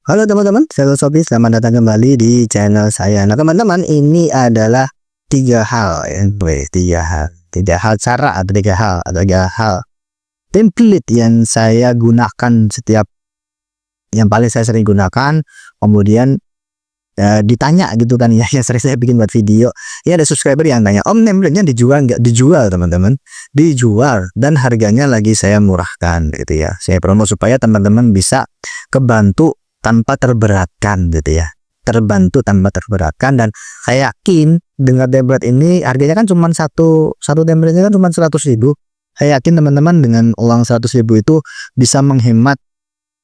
Halo teman-teman, saya Sofi, selamat datang kembali di channel saya. Nah teman-teman, ini adalah tiga hal ya, tiga hal cara atau tiga hal template yang saya gunakan yang paling saya sering gunakan. Kemudian ditanya gitu kan ya, yang sering saya bikin buat video. Ya ada subscriber yang tanya, Om, template-nya dijual nggak? Dijual teman-teman, dijual dan harganya lagi saya murahkan gitu ya. Saya promo supaya teman-teman bisa kebantu tanpa terberatkan gitu ya, terbantu tanpa terberatkan. Dan saya yakin dengan template ini harganya kan cuma satu template kan cuma 100.000. Saya yakin teman-teman dengan uang 100.000 itu bisa menghemat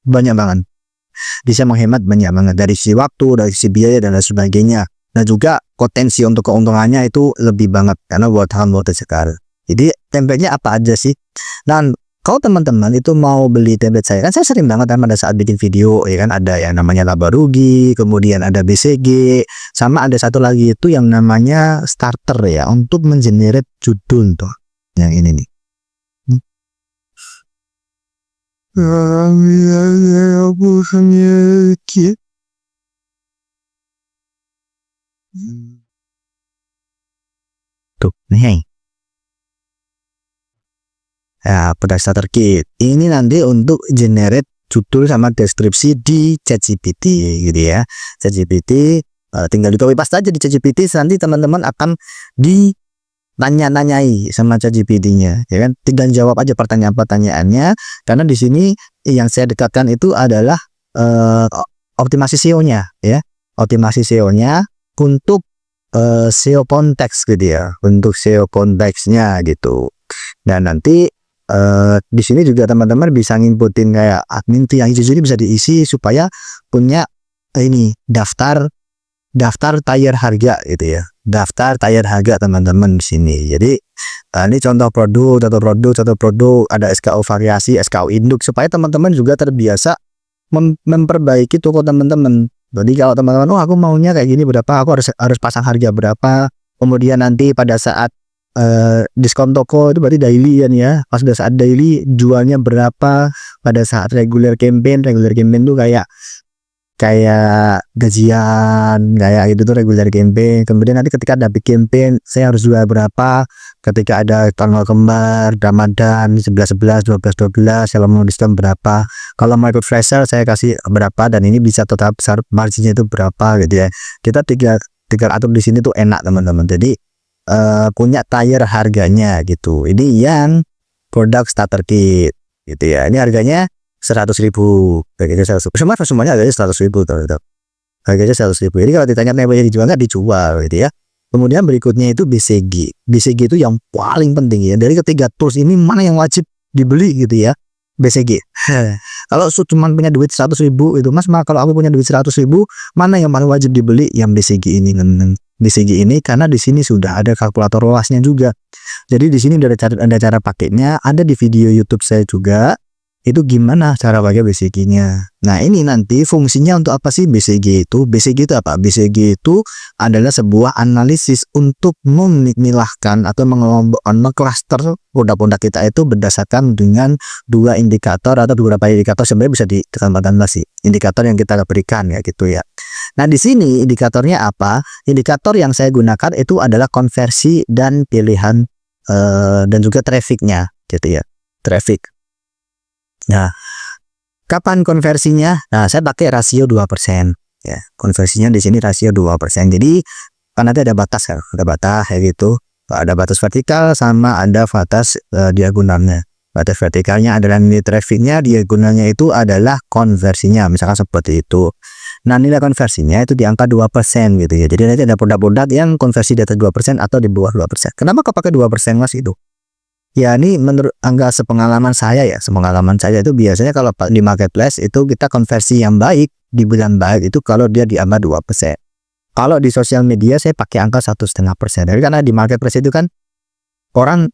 banyak banget, dari sisi waktu, dari sisi biaya dan lain sebagainya. Dan juga potensi untuk keuntungannya itu lebih banget karena worth it sekali. Jadi template-nya apa aja sih? Dan kalau teman-teman itu mau beli template saya, kan saya sering banget kan pada saat bikin video ya kan, ada yang namanya laba rugi, kemudian ada BCG, sama ada satu lagi itu yang namanya starter ya, untuk mengenerate judul tuh. Yang ini nih. Tuh, nih. Ya, pada starter kit ini nanti untuk generate judul sama deskripsi di ChatGPT gitu ya. ChatGPT tinggal di copy paste aja di ChatGPT, nanti teman-teman akan ditanya-nanyai sama ChatGPT-nya ya kan. Tinggal jawab aja pertanyaan-pertanyaannya, karena di sini yang saya dekatkan itu adalah optimasi SEO-nya ya. Optimasi SEO-nya untuk SEO konteks gitu ya, untuk SEO konteksnya gitu. Dan nanti di sini juga teman-teman bisa nginputin kayak admin yang hijau ini bisa diisi supaya punya ini daftar tier harga gitu ya, daftar tier harga teman-teman di sini. Jadi ini contoh produk, ada SKU variasi, SKU induk, supaya teman-teman juga terbiasa memperbaiki toko teman-teman. Jadi kalau teman-teman, oh aku maunya kayak gini berapa, aku harus pasang harga berapa. Kemudian nanti pada saat diskon toko itu berarti daily kan ya, pas udah saat daily jualnya berapa. Pada saat regular campaign tuh kayak gajian kayak gitu tuh regular campaign. Kemudian nanti ketika ada big campaign saya harus jual berapa, ketika ada tanggal kembar, Ramadan 11/11, 12/12 kalau mau diskon berapa, kalau mau ikut flash sale saya kasih berapa, dan ini bisa tetap besar marginnya itu berapa gitu ya. Kita tiga atur di sini tuh enak teman-teman. Jadi punya tier harganya gitu. Ini yang produk starter kit gitu ya. Ini harganya 100.000, harganya 100.000. Semuanya harganya 100.000 teman-teman. Harganya 100.000. Jadi kalau ditanya temanya dijual nggak, dijual gitu ya. Kemudian berikutnya itu BCG. BCG itu yang paling penting ya. Dari ketiga tools ini mana yang wajib dibeli gitu ya? BCG. Kalau cuma punya duit 100.000 itu Mas, kalau aku punya duit 100.000 mana yang paling wajib dibeli? Yang BCG ini. BCG ini karena di sini sudah ada kalkulator luasnya juga. Jadi di sini ada cara pakainya, ada di video YouTube saya juga. Itu gimana cara pakai BCG-nya. Nah, ini nanti fungsinya untuk apa sih BCG itu? BCG itu apa? BCG itu adalah sebuah analisis untuk memilahkan atau mengelompokkan cluster produk-produk kita itu berdasarkan dengan dua indikator atau beberapa indikator. Sebenarnya bisa ditambahkan sih indikator yang kita berikan ya gitu ya. Nah, di sini indikatornya apa? Indikator yang saya gunakan itu adalah konversi dan pilihan dan juga trafficnya gitu ya. Traffic. Nah, kapan konversinya? Nah, saya pakai rasio 2% ya. Konversinya di sini rasio 2%. Jadi kan nanti ada batas kan, ada batas kayak gitu. Ada batas vertikal sama ada batas diagonalnya. Batas vertikalnya adalah nilai trafficnya, diagonalnya itu adalah konversinya, misalkan seperti itu. Nah, nilai konversinya itu di angka 2% gitu ya. Jadi nanti ada produk-produk yang konversi di atas 2% atau di bawah 2%. Kenapa kok pakai 2% Mas itu? Ya, ini menurut angka sepengalaman saya ya. Sepengalaman saya itu biasanya kalau di marketplace itu kita konversi yang baik, dibilang baik itu kalau dia di angka 2%. Kalau di sosial media saya pakai angka 1,5%. Jadi karena di marketplace itu kan orang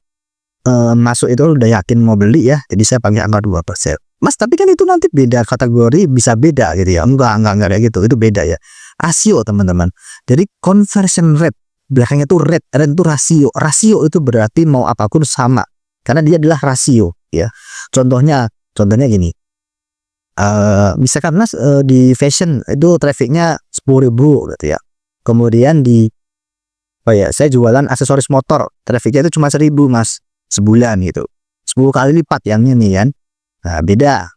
masuk itu udah yakin mau beli ya. Jadi saya pakai angka 2%. Mas, tapi kan itu nanti beda kategori, bisa beda gitu ya. Enggak kayak gitu. Itu beda ya. Rasio teman-teman. Jadi conversion rate, belakangnya itu rate itu rasio. Rasio itu berarti mau apapun sama, karena dia adalah rasio ya. Contohnya gini. Misalkan Mas di fashion itu trafficnya 10.000 gitu ya. Kemudian di saya jualan aksesoris motor, trafficnya itu cuma 1.000 Mas sebulan gitu. 10 kali lipat yang ini kan. Nah, beda.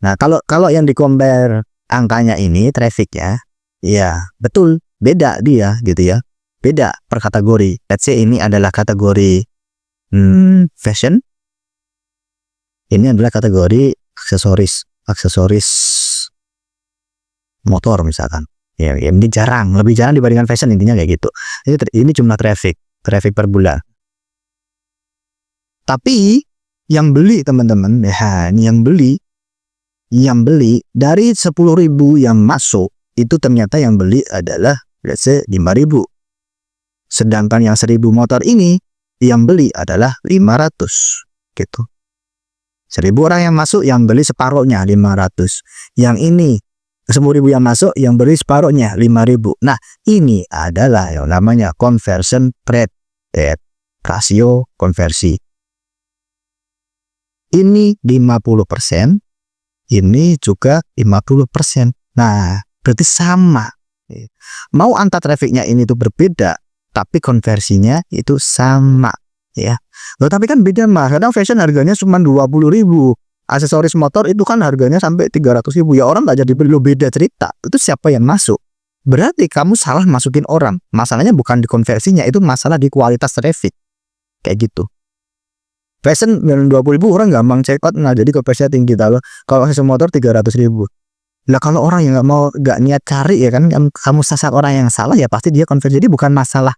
Nah, kalau yang di-compare angkanya ini trafficnya, ya betul beda dia gitu ya. Beda per kategori. Let's say ini adalah kategori fashion. Ini adalah kategori aksesoris motor misalkan. Ya, ini lebih jarang dibandingkan fashion, intinya kayak gitu. Ini jumlah traffic per bulan. Tapi yang beli teman-teman, ya ini yang beli dari 10.000 yang masuk itu ternyata yang beli adalah let's say 5.000. Sedangkan yang 1.000 motor ini yang beli adalah 500 gitu. 1.000 orang yang masuk, yang beli separuhnya 500. Yang ini 10.000 yang masuk, yang beli separuhnya 5.000. Nah, ini adalah yang namanya conversion rate, rasio konversi. Ini 50%, ini juga 50%. Nah, berarti sama. Mau angka trafficnya ini tuh berbeda, tapi konversinya itu sama. Ya, loh, tapi kan beda Mas. Kadang fashion harganya cuma 20.000, aksesoris motor itu kan harganya sampai 300.000. Ya orang nggak jadi beli, lo beda cerita. Itu siapa yang masuk? Berarti kamu salah masukin orang. Masalahnya bukan di konversinya, itu masalah di kualitas traffic. Kayak gitu. Fashion 20.000 orang gampang check out, nah jadi konversinya tinggi. Kalau aksesoris motor 300.000. Lah kalau orang yang nggak niat cari ya kan, kamu sasar orang yang salah ya pasti dia konversi. Jadi bukan masalah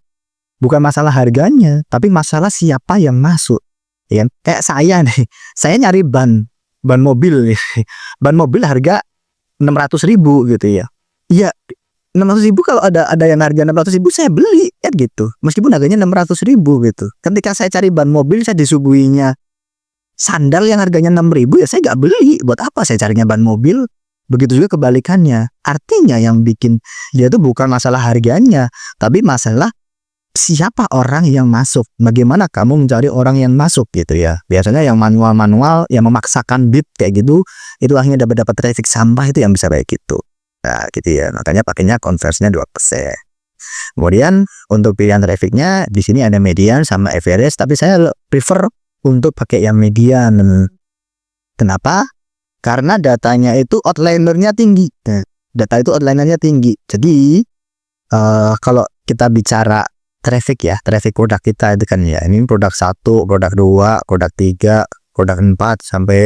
harganya, tapi masalah siapa yang masuk. Ya, kayak saya nih, saya nyari ban mobil nih. Ban mobil harga 600.000 gitu ya. Iya, 600.000 kalau ada yang harga 600.000 saya beli kan gitu. Meskipun harganya 600.000 gitu. Ketika saya cari ban mobil, saya disuguhinya sandal yang harganya 6.000 ya saya nggak beli. Buat apa saya carinya ban mobil? Begitu juga kebalikannya. Artinya yang bikin dia tuh bukan masalah harganya, tapi masalah siapa orang yang masuk. Bagaimana kamu mencari orang yang masuk gitu ya. Biasanya yang manual yang memaksakan bid kayak gitu, itu akhirnya dapat traffic sampah, itu yang bisa kayak gitu. Nah gitu ya, makanya pakainya konversinya 2%. Kemudian untuk pilihan trafficnya di sini ada median sama average, tapi saya prefer untuk pakai yang median. Kenapa? Karena datanya itu outlinernya tinggi. Data itu outlinernya tinggi. Jadi kalau kita bicara traffic ya, traffic produk kita itu kan ya, ini produk 1, produk 2, produk 3, produk 4 sampai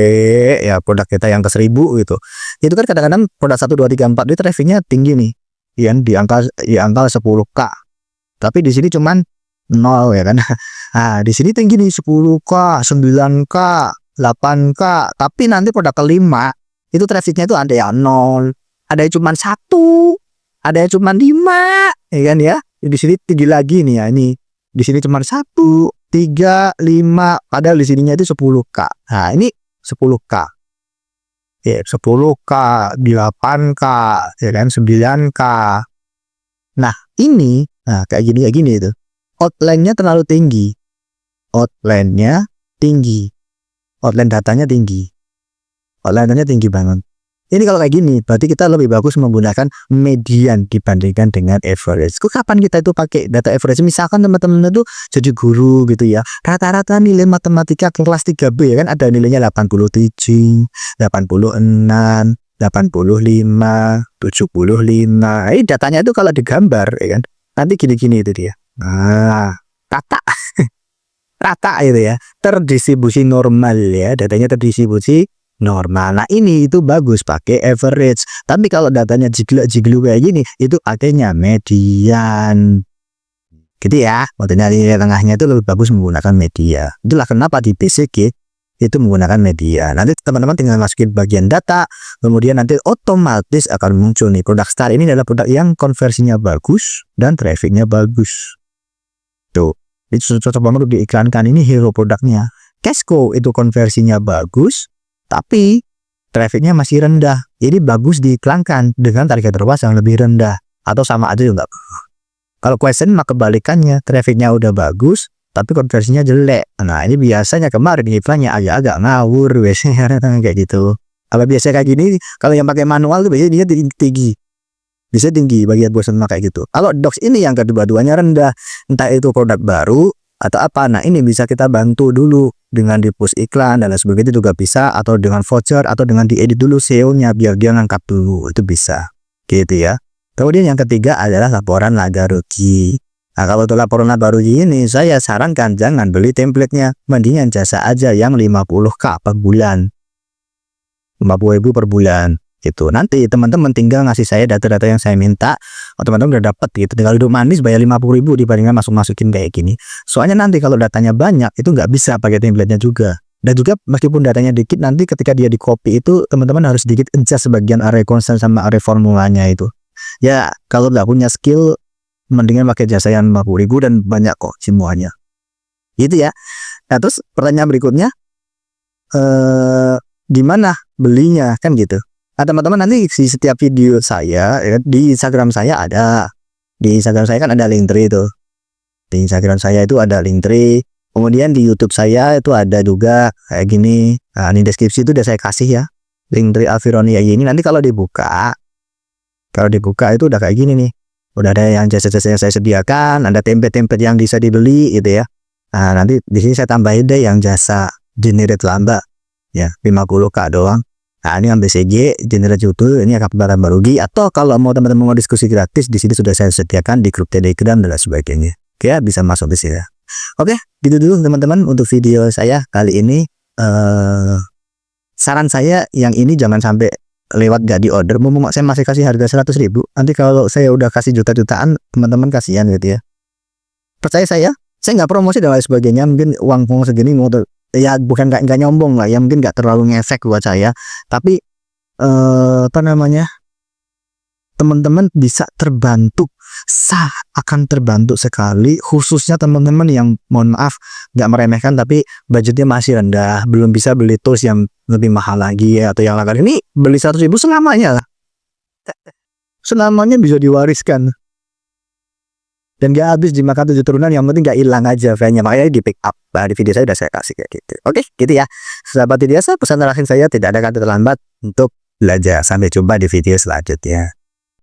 ya produk kita yang ke 1.000 gitu. Itu kan kadang-kadang produk 1, 2, 3, 4 itu trafficnya tinggi nih. Ya, di angka 10k. Tapi di sini cuman 0 ya kan. Nah, di sini tinggi nih 10k, 9k, 8k. Tapi nanti produk kelima itu trafficnya itu ada yang 0, ada yang cuman 1, ada yang cuman 5, ya kan ya. Di sini tinggi lagi nih ya, ini di sini cuma 1, 3, 5, padahal di sininya itu 10k. Nah ini 10k, ya 10k, 8k, ya kan 9k. Nah ini, nah kayak gini itu, outline-nya terlalu tinggi, outline datanya tinggi, outline-nya tinggi banget. Ini kalau kayak gini, berarti kita lebih bagus menggunakan median dibandingkan dengan average. Kapan kita itu pakai data average? Misalkan teman-teman itu jadi guru gitu ya. Rata-rata nilai matematika kelas 3B ya kan ada nilainya 87, 86, 85, 75. Ini datanya itu kalau digambar ya kan. Nanti gini-gini itu dia. Nah, rata itu ya. Terdistribusi normal ya, datanya terdistribusi normal. Nah ini itu bagus pakai average. Tapi kalau datanya jigluk kayak gini, itu artinya median. Gitu ya. Maksudnya nilai tengahnya itu lebih bagus menggunakan media. Itulah kenapa di BCG itu menggunakan media. Nanti teman-teman tinggal masukin bagian data, kemudian nanti otomatis akan muncul nih produk star. Ini adalah produk yang konversinya bagus dan trafficnya bagus. Tuh, itu cocok banget untuk diiklankan. Ini hero produknya. Casco itu konversinya bagus, tapi trafficnya masih rendah. Jadi bagus diiklankan dengan target ROAS yang lebih rendah. Atau sama aja juga. Kalau question maka kebalikannya, trafficnya udah bagus, tapi konversinya jelek. Nah ini biasanya kemarin iklannya agak-agak ngawur biasanya kayak gitu. Kalau biasa kayak gini, kalau yang pakai manual tuh biasanya dia tinggi, bisa tinggi bagian bosan kayak gitu. Kalau Docs ini yang kedua-duanya rendah, entah itu produk baru atau apa. Nah ini bisa kita bantu dulu dengan di push iklan dan lain sebagainya juga bisa, atau dengan voucher, atau dengan diedit dulu SEO-nya biar dia ngangkat dulu, itu bisa gitu ya. Kemudian yang ketiga adalah laporan laba rugi. Nah kalau untuk laporan laba rugi ini saya sarankan jangan beli template-nya, mendingan jasa aja yang 50k per bulan, 50.000 per bulan gitu. Nanti teman-teman tinggal ngasih saya data-data yang saya minta, teman-teman udah dapat gitu. Tinggal duduk manis bayar 50.000 dibandingkan masukin kayak gini. Soalnya nanti kalau datanya banyak itu nggak bisa pakai template-nya juga. Dan juga meskipun datanya dikit, nanti ketika dia di copy itu teman-teman harus sedikit adjust sebagian area constant sama area formulanya itu. Ya kalau nggak punya skill, mendingan pakai jasa yang 50.000 dan banyak kok semuanya. Gitu ya. Nah terus pertanyaan berikutnya, gimana belinya kan gitu. Nah teman-teman nanti di setiap video saya ya, di Instagram saya ada, di Instagram saya kan ada Linktree itu, di Instagram saya itu ada Linktree. Kemudian di YouTube saya itu ada juga kayak gini. Nah di deskripsi itu udah saya kasih ya, Linktree Alvironi kayak gini. Nanti kalau dibuka itu udah kayak gini nih, udah ada yang jasa-jasa yang saya sediakan, ada template-template yang bisa dibeli gitu ya. Nah nanti di sini saya tambahin deh yang jasa generate laba ya, 50k doang. Nah ini ambil CG, generate judul, ini akan laba rugi. Atau kalau mau teman-teman mau diskusi gratis, di sini sudah saya sediakan di grup Telegram dan sebagainya. Oke, bisa masuk di sini. Oke, gitu dulu teman-teman untuk video saya kali ini. Saran saya yang ini jangan sampai lewat gak di order. Mumpung saya masih kasih harga 100.000, nanti kalau saya udah kasih juta-jutaan, teman-teman kasihan gitu ya. Percaya saya nggak promosi dan lain sebagainya. Mungkin uang segini mau ya bukan nggak nyombong lah ya, mungkin nggak terlalu ngefek buat saya, tapi apa namanya, teman-teman bisa terbantu, akan terbantu sekali, khususnya teman-teman yang mohon maaf nggak meremehkan tapi budgetnya masih rendah, belum bisa beli tools yang lebih mahal lagi ya, atau yang lain. Ini beli 100.000 selamanya lah, selamanya bisa diwariskan dan gak habis dimakan 7 turunan, yang penting gak hilang aja file-nya. Makanya di pick up. Nah, di video saya udah saya kasih kayak gitu. Oke, gitu ya. Sahabat biasa, pesan terakhir saya tidak ada kata terlambat untuk belajar. Sampai jumpa di video selanjutnya.